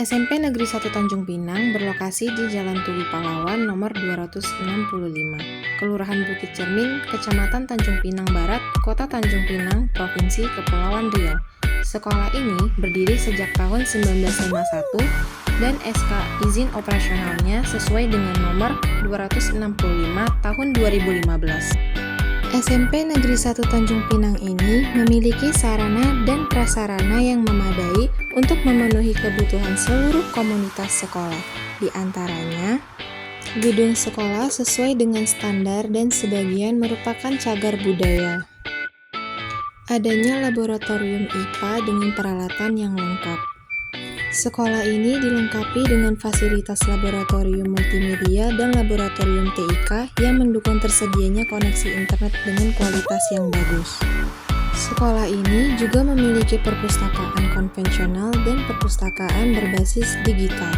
SMP Negeri 1 Tanjung Pinang berlokasi di Jalan Tugu Pahlawan nomor 265, Kelurahan Bukit Cermin, Kecamatan Tanjung Pinang Barat, Kota Tanjung Pinang, Provinsi Kepulauan Riau. Sekolah ini berdiri sejak tahun 1951 dan SK izin operasionalnya sesuai dengan nomor 265 tahun 2015. SMP Negeri 1 Tanjung Pinang ini memiliki sarana dan prasarana yang memadai untuk memenuhi kebutuhan seluruh komunitas sekolah. Di antaranya, gedung sekolah sesuai dengan standar dan sebagian merupakan cagar budaya. Adanya laboratorium IPA dengan peralatan yang lengkap. Sekolah ini dilengkapi dengan fasilitas laboratorium multimedia dan laboratorium TIK yang mendukung tersedianya koneksi internet dengan kualitas yang bagus. Sekolah ini juga memiliki perpustakaan konvensional dan perpustakaan berbasis digital.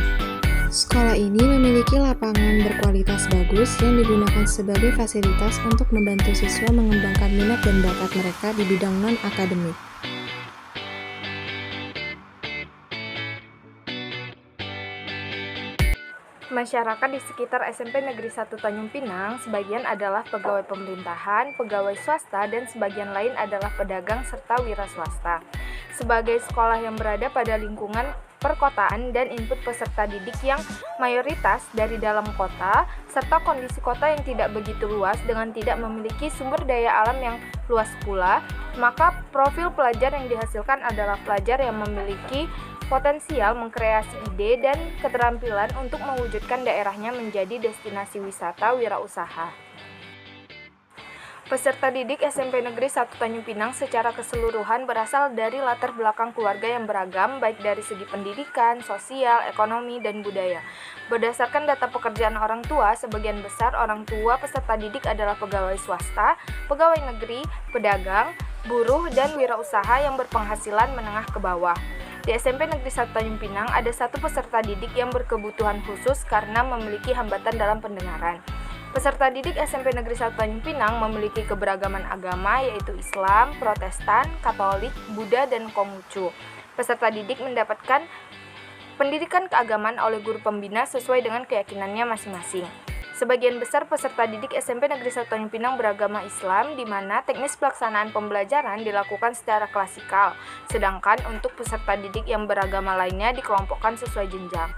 Sekolah ini memiliki lapangan berkualitas bagus yang digunakan sebagai fasilitas untuk membantu siswa mengembangkan minat dan bakat mereka di bidang non-akademik. Masyarakat di sekitar SMP Negeri 1 Tanjung Pinang sebagian adalah pegawai pemerintahan, pegawai swasta, dan sebagian lain adalah pedagang serta wira swasta. Sebagai sekolah yang berada pada lingkungan perkotaan dan input peserta didik yang mayoritas dari dalam kota, serta kondisi kota yang tidak begitu luas dengan tidak memiliki sumber daya alam yang luas pula, maka profil pelajar yang dihasilkan adalah pelajar yang memiliki potensial mengkreasi ide dan keterampilan untuk mewujudkan daerahnya menjadi destinasi wisata wirausaha. Peserta didik SMP Negeri 1 Tanjung Pinang secara keseluruhan berasal dari latar belakang keluarga yang beragam, baik dari segi pendidikan, sosial, ekonomi, dan budaya. Berdasarkan data pekerjaan orang tua, sebagian besar orang tua peserta didik adalah pegawai swasta, pegawai negeri, pedagang, buruh, dan wirausaha yang berpenghasilan menengah ke bawah. Di SMP Negeri 1 Tanjung Pinang ada satu peserta didik yang berkebutuhan khusus karena memiliki hambatan dalam pendengaran. Peserta didik SMP Negeri 1 Tanjung Pinang memiliki keberagaman agama yaitu Islam, Protestan, Katolik, Buddha, dan Konghucu. Peserta didik mendapatkan pendidikan keagamaan oleh guru pembina sesuai dengan keyakinannya masing-masing. Sebagian besar peserta didik SMP Negeri 1 Tanjung Pinang beragama Islam, di mana teknis pelaksanaan pembelajaran dilakukan secara klasikal, sedangkan untuk peserta didik yang beragama lainnya dikelompokkan sesuai jenjang.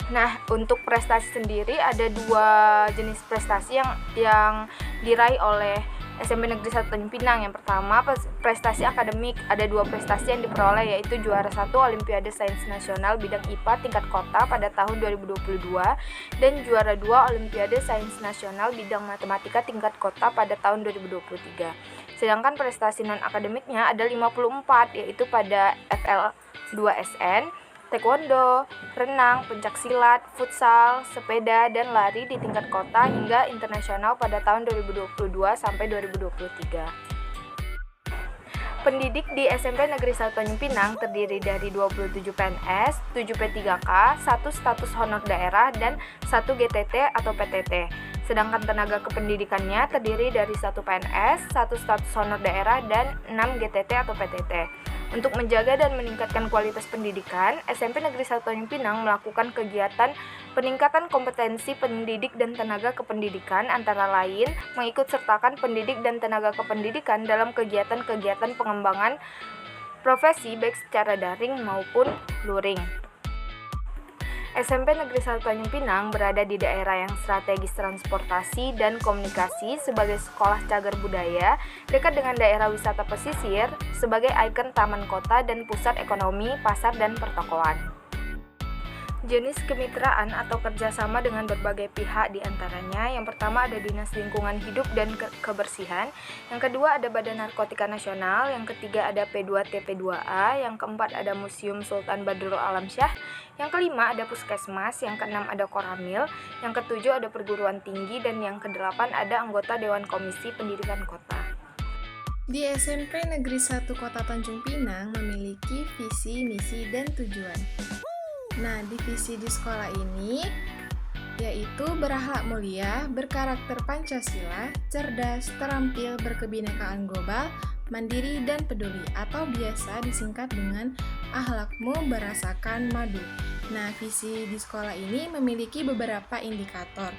Nah, untuk prestasi sendiri ada dua jenis prestasi yang diraih oleh SMP Negeri 1 Tanjung Pinang. Yang pertama, prestasi akademik. Ada dua prestasi yang diperoleh, yaitu juara 1 Olimpiade Sains Nasional bidang IPA tingkat kota pada tahun 2022 dan juara 2 Olimpiade Sains Nasional bidang matematika tingkat kota pada tahun 2023. Sedangkan prestasi non-akademiknya ada 54, yaitu pada FL2SN, taekwondo, renang, pencaksilat, futsal, sepeda, dan lari di tingkat kota hingga internasional pada tahun 2022 sampai 2023. Pendidik di SMP Negeri 1 Tanjung Pinang terdiri dari 27 PNS, 7 P3K, 1 status honor daerah, dan 1 GTT atau PTT. Sedangkan tenaga kependidikannya terdiri dari 1 PNS, 1 status honor daerah, dan 6 GTT atau PTT. Untuk menjaga dan meningkatkan kualitas pendidikan, SMP Negeri 1 Tanjung Pinang melakukan kegiatan peningkatan kompetensi pendidik dan tenaga kependidikan, antara lain mengikut sertakan pendidik dan tenaga kependidikan dalam kegiatan-kegiatan pengembangan profesi baik secara daring maupun luring. SMP Negeri 1 Tanjung Pinang berada di daerah yang strategis transportasi dan komunikasi sebagai sekolah cagar budaya, dekat dengan daerah wisata pesisir, sebagai ikon taman kota dan pusat ekonomi, pasar, dan pertokoan. Jenis kemitraan atau kerjasama dengan berbagai pihak diantaranya, yang pertama ada Dinas Lingkungan Hidup dan Kebersihan, yang kedua ada Badan Narkotika Nasional, yang ketiga ada P2TP2A, yang keempat ada Museum Sultan Badrul Alam Syah, yang kelima ada Puskesmas, yang keenam ada Koramil, yang ketujuh ada perguruan tinggi, dan yang kedelapan ada anggota Dewan Komisi Pendidikan Kota. Di SMP Negeri 1 Kota Tanjung Pinang memiliki visi, misi, dan tujuan. Nah, divisi di sekolah ini yaitu berakhlak mulia, berkarakter Pancasila, cerdas, terampil, berkebinekaan global, mandiri, dan peduli, atau biasa disingkat dengan akhlakmu berasakan madu. Nah, visi di sekolah ini memiliki beberapa indikator.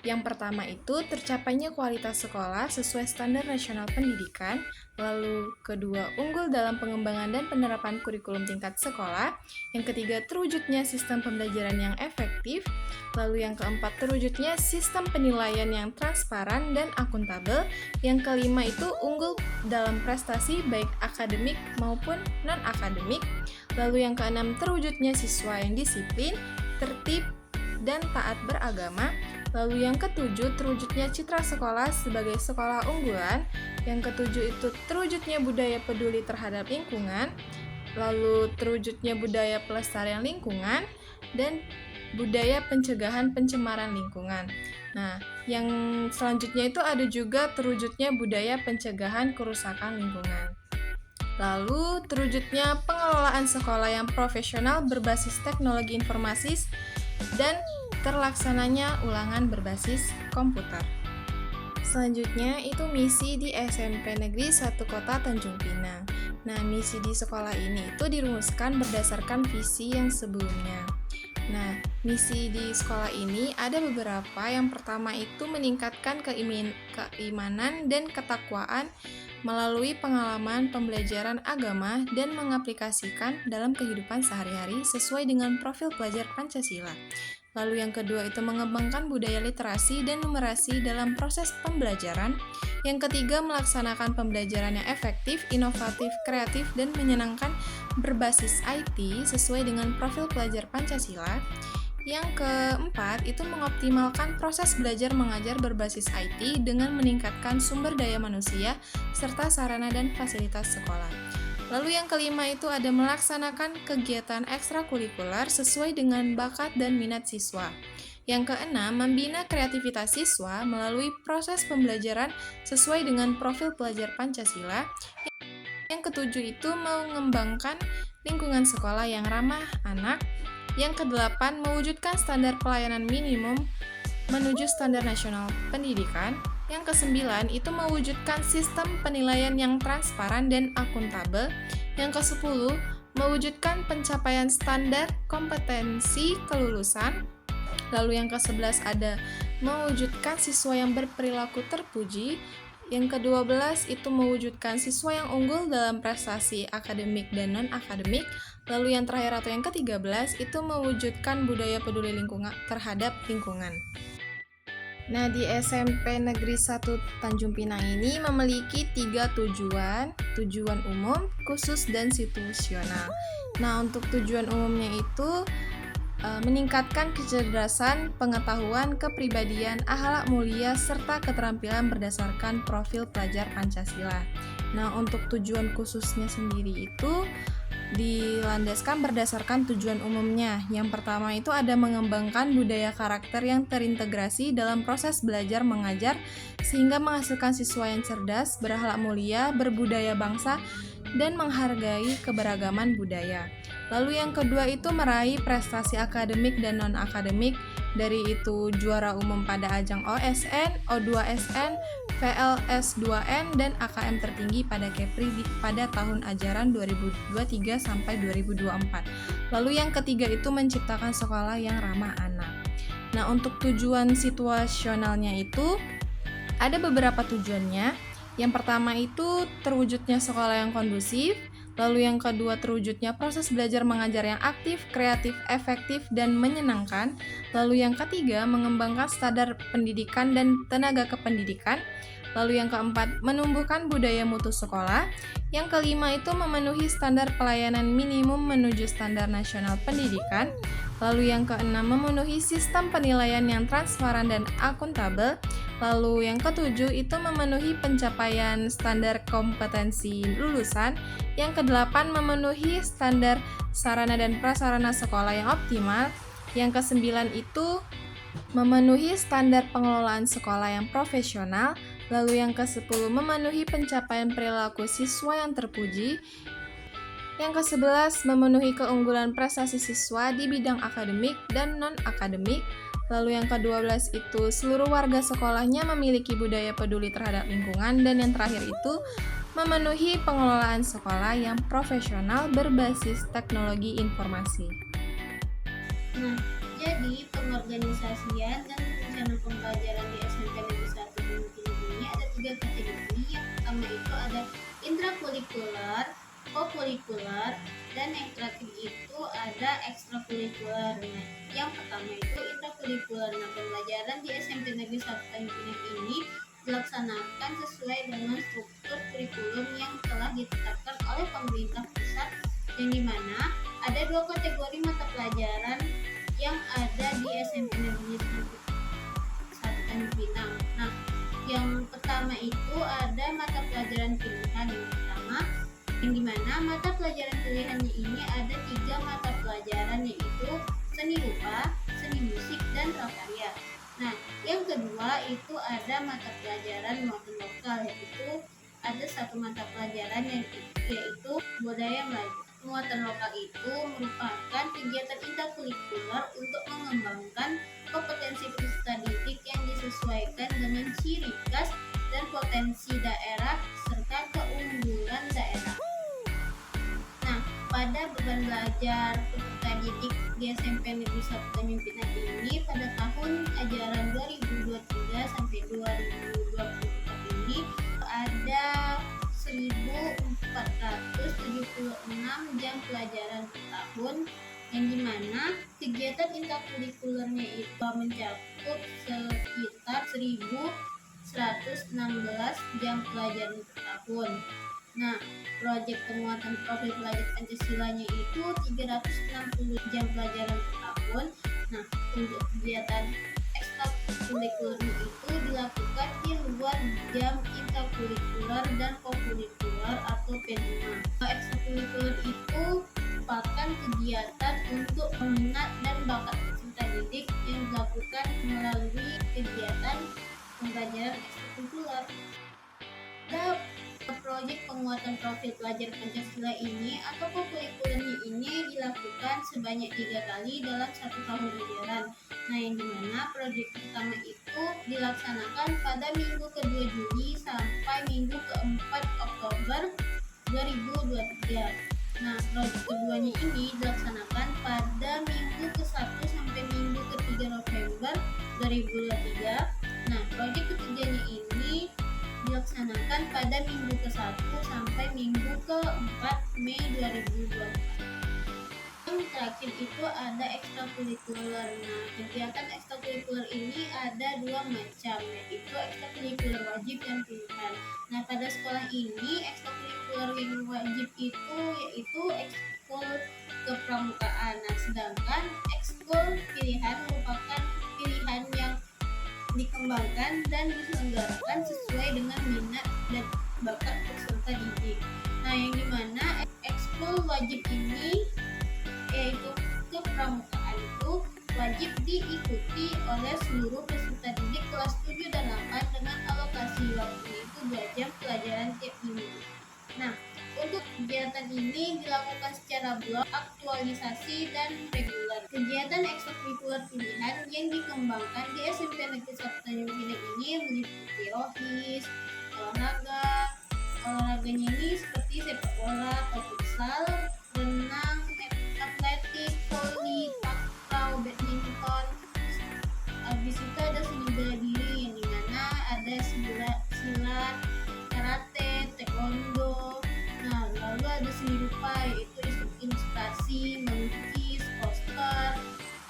Yang pertama itu tercapainya kualitas sekolah sesuai standar nasional pendidikan, lalu kedua unggul dalam pengembangan dan penerapan kurikulum tingkat sekolah, yang ketiga terwujudnya sistem pembelajaran yang efektif, lalu yang keempat terwujudnya sistem penilaian yang transparan dan akuntabel, yang kelima itu unggul dalam prestasi baik akademik maupun non-akademik, lalu yang keenam terwujudnya siswa yang disiplin, tertib, dan taat beragama. Lalu yang ketujuh, terwujudnya citra sekolah sebagai sekolah unggulan. Yang ketujuh itu terwujudnya budaya peduli terhadap lingkungan. Lalu terwujudnya budaya pelestarian lingkungan dan budaya pencegahan pencemaran lingkungan. Nah, yang selanjutnya itu ada juga terwujudnya budaya pencegahan kerusakan lingkungan. Lalu terwujudnya pengelolaan sekolah yang profesional berbasis teknologi informasi dan terlaksananya ulangan berbasis komputer. Selanjutnya itu misi di SMP Negeri 1 Kota Tanjung Pinang. Nah, misi di sekolah ini itu dirumuskan berdasarkan visi yang sebelumnya. Nah, misi di sekolah ini ada beberapa. Yang pertama itu meningkatkan keimanan dan ketakwaan melalui pengalaman pembelajaran agama dan mengaplikasikan dalam kehidupan sehari-hari sesuai dengan profil pelajar Pancasila. Lalu yang kedua itu mengembangkan budaya literasi dan numerasi dalam proses pembelajaran. Yang ketiga melaksanakan pembelajaran yang efektif, inovatif, kreatif, dan menyenangkan berbasis IT sesuai dengan profil pelajar Pancasila. Yang keempat itu mengoptimalkan proses belajar mengajar berbasis IT dengan meningkatkan sumber daya manusia serta sarana dan fasilitas sekolah. Lalu yang kelima itu ada melaksanakan kegiatan ekstrakurikuler sesuai dengan bakat dan minat siswa. Yang keenam, membina kreativitas siswa melalui proses pembelajaran sesuai dengan profil pelajar Pancasila. Yang ketujuh itu mengembangkan lingkungan sekolah yang ramah anak. Yang kedelapan, mewujudkan standar pelayanan minimum menuju standar nasional pendidikan. Yang kesembilan, itu mewujudkan sistem penilaian yang transparan dan akuntabel. Yang kesepuluh, mewujudkan pencapaian standar kompetensi kelulusan. Lalu yang ke-11 ada mewujudkan siswa yang berperilaku terpuji. Yang ke-12 itu mewujudkan siswa yang unggul dalam prestasi akademik dan non-akademik. Lalu yang terakhir atau yang ke-13 itu mewujudkan budaya peduli lingkungan terhadap lingkungan. Nah, di SMP Negeri 1 Tanjung Pinang ini memiliki 3 tujuan umum, khusus, dan situasional. Nah, untuk tujuan umumnya itu meningkatkan kecerdasan, pengetahuan, kepribadian, akhlak mulia, serta keterampilan berdasarkan profil pelajar Pancasila. Nah, untuk tujuan khususnya sendiri itu dilandaskan berdasarkan tujuan umumnya. Yang pertama itu ada mengembangkan budaya karakter yang terintegrasi dalam proses belajar mengajar sehingga menghasilkan siswa yang cerdas, berakhlak mulia, berbudaya bangsa, dan menghargai keberagaman budaya. Lalu yang kedua itu meraih prestasi akademik dan non-akademik, dari itu juara umum pada ajang OSN, O2SN, VLS2N, dan AKM tertinggi pada Kepri pada tahun ajaran 2023 sampai 2024. Lalu yang ketiga itu menciptakan sekolah yang ramah anak. Nah, untuk tujuan situasionalnya itu ada beberapa tujuannya. Yang pertama itu terwujudnya sekolah yang kondusif. Lalu yang kedua terwujudnya proses belajar mengajar yang aktif, kreatif, efektif, dan menyenangkan. Lalu yang ketiga mengembangkan standar pendidikan dan tenaga kependidikan. Lalu yang keempat menumbuhkan budaya mutu sekolah. Yang kelima itu memenuhi standar pelayanan minimum menuju standar nasional pendidikan. Lalu yang keenam memenuhi sistem penilaian yang transparan dan akuntabel. Lalu yang ketujuh itu memenuhi pencapaian standar kompetensi lulusan. Yang kedelapan memenuhi standar sarana dan prasarana sekolah yang optimal. Yang kesembilan itu memenuhi standar pengelolaan sekolah yang profesional. Lalu yang ke-10 memenuhi pencapaian perilaku siswa yang terpuji. Yang ke-11 memenuhi keunggulan prestasi siswa di bidang akademik dan non-akademik. Lalu yang ke-12 itu seluruh warga sekolahnya memiliki budaya peduli terhadap lingkungan. Dan yang terakhir itu memenuhi pengelolaan sekolah yang profesional berbasis teknologi informasi. Nah, jadi pengorganisasian dan rencana pembelajaran di SMP Negeri 1 Tanjung ini ada 3 kategori. Yang pertama itu ada intrakurikuler, kokurikuler, dan yang terakhir itu ada ekstrakurikuler. Nah, yang pertama itu intrakurikuler. Nah, pembelajaran di SMP Negeri 1 Tanjung Pinang ini dilaksanakan sesuai dengan struktur kurikulum yang telah ditetapkan oleh pemerintah pusat, yang dimana ada 2 kategori mata pelajaran yang ada di SMP Negeri 1 Tanjung Pinang. Nah, yang pertama itu ada mata pelajaran pilihan. Yang pertama, yang dimana mata pelajaran pilihannya ini ada 3 mata pelajaran, yaitu seni rupa, seni musik, dan prakarya. Nah, yang kedua itu ada mata pelajaran muatan lokal, yaitu ada 1 mata pelajaran yaitu budaya Melayu. Muatan lokal itu merupakan kegiatan intrakurikuler untuk mengembangkan kompetensi peserta didik yang disesuaikan dengan ciri khas dan potensi daerah serta keunggulan daerah. Nah, pada beban belajar peserta didik di SMP Negeri 1 Tanjung Pinang ini pada tahun ajaran 2023 sampai 2024 ini ada 1.476 jam pelajaran per tahun, yang dimana kegiatan intrakurikulernya itu mencakup sekitar 1.116 jam pelajaran per tahun. Nah, proyek penguatan profil pelajar Pancasilanya itu 360 jam pelajaran per tahun. Nah, untuk kegiatan ekstrakurikulernya itu dilakukan di luar jam intrakurikuler dan kokurikuler atau P5. Ekstrakurikuler itu merupakan kegiatan untuk minat dan bakat peserta didik yang dilakukan melalui kegiatan pembelajaran ekstrakurikuler. Proyek penguatan profil pelajar Pancasila ini atau kokurikulernya ini dilakukan sebanyak 3 kali dalam 1 tahun ajaran. Nah, yang dimana proyek pertama itu dilaksanakan pada minggu ke-2 Juli sampai minggu ke-4 Oktober 2023. Nah, proyek keduanya ini dilaksanakan pada minggu ke-1 sampai minggu ke-3 November 2023. Nah, proyek ketiganya ini dilaksanakan pada minggu ke-1 sampai minggu ke-4 Mei 2024. Yang terakhir itu ada ekstrakurikuler. Nah, kegiatan ekstrakurikuler ini ada 2 macam, yaitu ekstrakurikuler wajib dan pilihan. Nah, pada sekolah ini ekstrakurikuler yang wajib itu yaitu ekskul kepramukaan. Nah, sedangkan ekskul pilihan merupakan pilihan yang dikembangkan dan diselenggarakan sesuai dengan minat dan bakat peserta didik. Nah, yang dimana ekskul wajib ini yaitu kepramukaan itu wajib diikuti oleh seluruh peserta didik kelas 7 dan 8 dengan alokasi waktu itu 2 jam pelajaran tiap minggu. Nah, untuk kegiatan ini dilakukan secara blok, aktualisasi, dan reguler. Kegiatan ekstrakurikuler pilihan yang dikembangkan di SMP Negeri 1 Tanjung Pinang ini meliputi rohis, olahraganya ini seperti sepak bola atau futsal, renang, atletik, voli, takraw, badminton. Habis itu ada seni bela diri, yang dimana ada silat, karate, taekwondo. Nah, lalu ada seni rupa, yaitu ilustrasi, melukis, poster,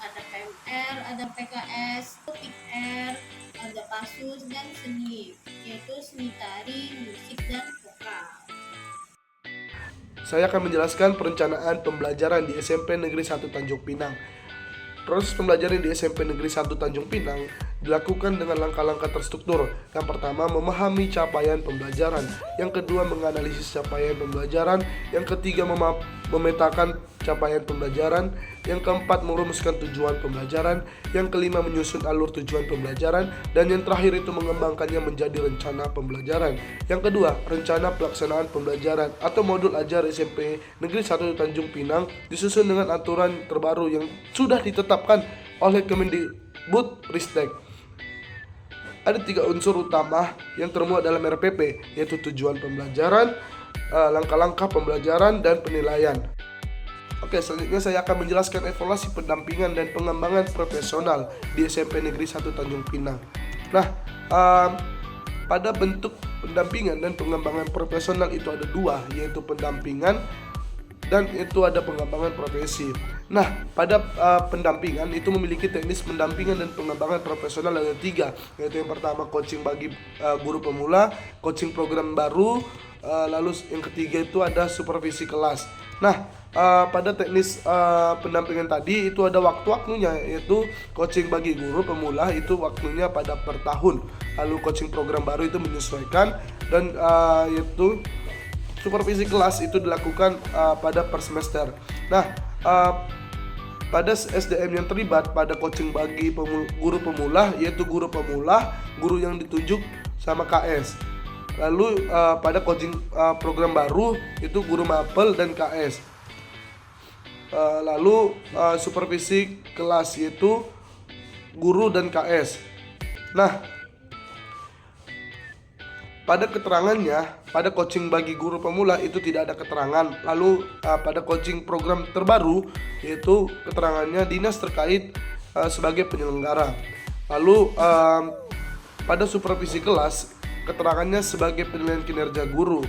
ada PMR, ada PKS, PIKR, ada pasus, dan seni, yaitu seni tari, musik, dan vokal. Saya akan menjelaskan perencanaan pembelajaran di SMP Negeri 1 Tanjung Pinang. Proses pembelajaran di SMP Negeri 1 Tanjung Pinang dilakukan dengan langkah-langkah terstruktur. Yang pertama, memahami capaian pembelajaran. Yang kedua, menganalisis capaian pembelajaran. Yang ketiga, memetakan capaian pembelajaran. Yang keempat, merumuskan tujuan pembelajaran. Yang kelima, menyusun alur tujuan pembelajaran. Dan yang terakhir itu mengembangkannya menjadi rencana pembelajaran. Yang kedua, rencana pelaksanaan pembelajaran atau modul ajar SMP Negeri 1 Tanjung Pinang disusun dengan aturan terbaru yang sudah ditetapkan oleh Kemendikbudristek. Ada 3 unsur utama yang termuat dalam RPP, yaitu tujuan pembelajaran, langkah-langkah pembelajaran, dan penilaian. Oke, selanjutnya saya akan menjelaskan evaluasi pendampingan dan pengembangan profesional di SMP Negeri 1 Tanjung Pinang. Nah, pada bentuk pendampingan dan pengembangan profesional itu ada dua, yaitu pendampingan dan itu ada pengembangan profesi. Nah, pada pendampingan itu memiliki teknis pendampingan dan pengembangan profesional ada tiga, yaitu yang pertama coaching bagi guru pemula, coaching program baru, lalu yang ketiga itu ada supervisi kelas. Nah, pada teknis pendampingan tadi itu ada waktu-waktunya, yaitu coaching bagi guru pemula itu waktunya pada per tahun, lalu coaching program baru itu menyesuaikan, dan yaitu supervisi kelas itu dilakukan pada per semester. Nah, pada SDM yang terlibat pada coaching bagi guru pemula, yaitu guru pemula, guru yang ditunjuk sama KS. Lalu pada coaching program baru itu guru mapel dan KS. Lalu supervisi kelas yaitu guru dan KS. Nah, pada keterangannya, pada coaching bagi guru pemula itu tidak ada keterangan. Lalu pada coaching program terbaru yaitu keterangannya dinas terkait sebagai penyelenggara. Lalu pada supervisi kelas keterangannya sebagai penilaian kinerja guru.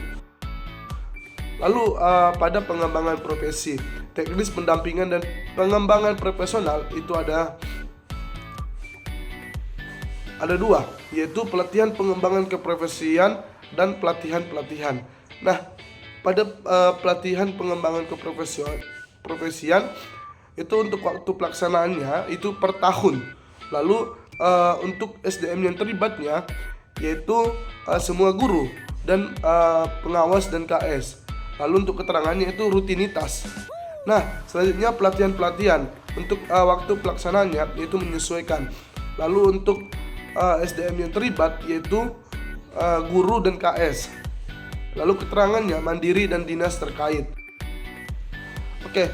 Lalu pada pengembangan profesi, teknis pendampingan dan pengembangan profesional itu ada dua, yaitu pelatihan pengembangan keprofesian dan pelatihan. Nah, pada pelatihan pengembangan keprofesian itu untuk waktu pelaksanaannya itu per tahun. Lalu untuk SDM yang terlibatnya yaitu semua guru dan pengawas dan KS. Lalu untuk keterangannya itu rutinitas. Nah, selanjutnya pelatihan untuk waktu pelaksanaannya yaitu menyesuaikan. Lalu untuk SDM yang terlibat yaitu guru dan KS. Lalu keterangannya mandiri dan dinas terkait. Oke,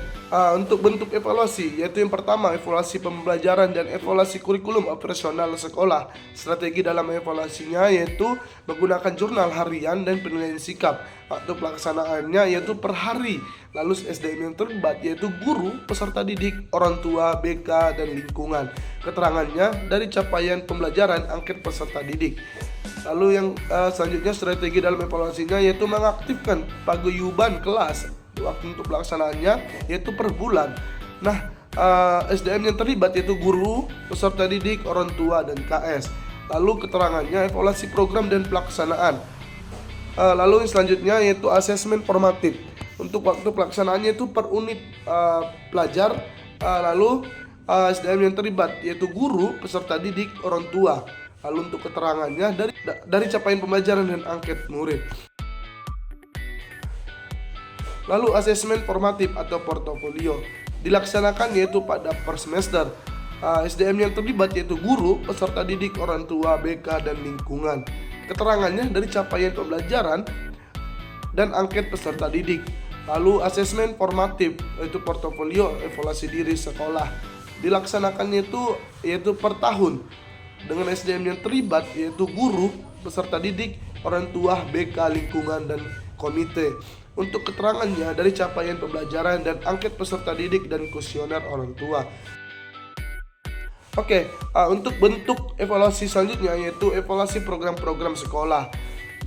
untuk bentuk evaluasi yaitu yang pertama evaluasi pembelajaran dan evaluasi kurikulum operasional sekolah. Strategi dalam evaluasinya yaitu menggunakan jurnal harian dan penilaian sikap. Waktu pelaksanaannya yaitu per hari. Lalu SDM yang terlibat yaitu guru, peserta didik, orang tua, BK, dan lingkungan. Keterangannya dari capaian pembelajaran angket peserta didik. Lalu yang selanjutnya strategi dalam evaluasinya yaitu mengaktifkan paguyuban kelas. Waktu untuk pelaksanaannya yaitu per bulan. Nah, SDM yang terlibat yaitu guru, peserta didik, orang tua, dan KS. Lalu keterangannya evaluasi program dan pelaksanaan. Lalu yang selanjutnya yaitu asesmen formatif. Untuk waktu pelaksanaannya itu per unit pelajar. Lalu SDM yang terlibat yaitu guru, peserta didik, orang tua. Lalu untuk keterangannya dari capaian pembelajaran dan angket murid. Lalu asesmen formatif atau portofolio dilaksanakan yaitu pada per semester. SDM yang terlibat yaitu guru, peserta didik, orang tua, BK, dan lingkungan. Keterangannya dari capaian pembelajaran dan angket peserta didik. Lalu asesmen formatif yaitu portofolio evaluasi diri sekolah. Dilaksanakannya yaitu per tahun dengan SDM yang terlibat yaitu guru, peserta didik, orang tua, BK, lingkungan, dan komite. Untuk keterangannya dari capaian pembelajaran dan angket peserta didik dan kuesioner orang tua. Oke, untuk bentuk evaluasi selanjutnya yaitu evaluasi program-program sekolah.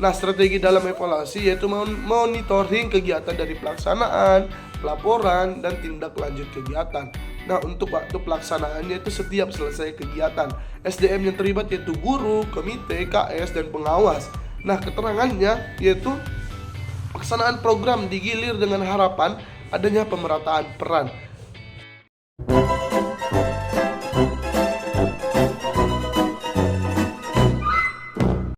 Nah, strategi dalam evaluasi yaitu monitoring kegiatan dari pelaksanaan, pelaporan, dan tindak lanjut kegiatan. Nah, untuk waktu pelaksanaannya itu setiap selesai kegiatan. SDM yang terlibat yaitu guru, komite, KS, dan pengawas. Nah, keterangannya yaitu pelaksanaan program digilir dengan harapan adanya pemerataan peran.